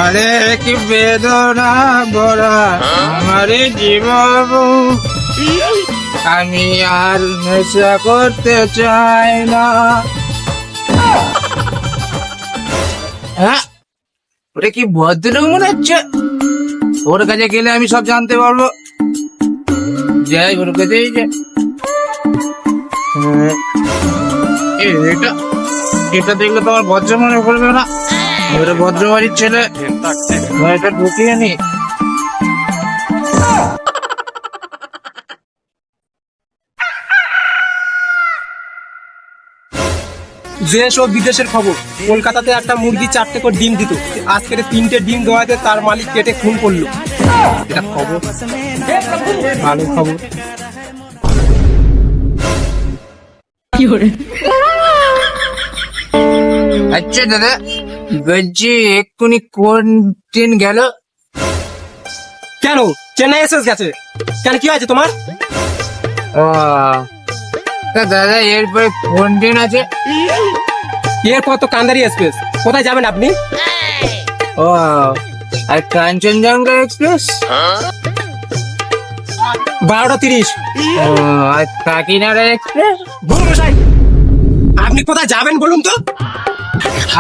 আরে কি বেদনা বড়া আমার জীবন, আমি আর নেশা করতে চাই না। হ্যাঁ, ওটা কি ভদ্রলোক মনে হচ্ছে? ওর কাছে গেলে আমি সব জানতে পারবো। যাই ওর কাছেই যে এটা এটা দেখলে তো আমার ভদ্র মনে করবে না। ওরা ভদ্রবাড়ির ছেলে, এটা ঢুকিয়ে নি। দেশ ও বিদেশের খবর। কলকাতাতে একটা মুরগি 4টে করে ডিম দিত, আজকের 3টে ডিম দেওয়াতে তার মালিক কেটে খুন করলো। এটা খবর, ভালো খবর। আচ্ছা দাদা, বলছি এক্ষুনি কোন ট্রেন গেল? কেন, চেন্নাই এসএস গেছে। কেন, কি হয়েছে তোমার? ও তা দাদা, এরপরে কোন ট্রেন আছে? এরপর তো কান্দারি এক্সপ্রেস। কোথায় যাবেন আপনি? ও আর কাঞ্চনজঙ্ঘা এক্সপ্রেস? 12:30। ও আর কাকিনাড়া এক্সপ্রেস? আপনি কোথায় যাবেন বলুন তো?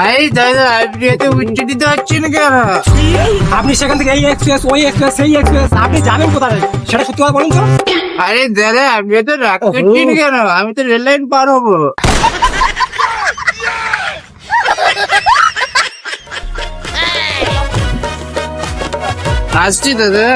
আরে দাদা, আপনি এত উচ্চ দিতে পারছেন কেন? আপনি সেখান থেকে এই এক্সপ্রেস, ওই এক্সপ্রেস, সেই এক্সপ্রেস, আপনি যাবেন কোথায় সেটা সত্যি কথা বলুন তো। আরে দাদা, আপনি এত রাগ করছেন কেন? আমি তো রেল লাইন পার হবো। আসছি দাদা।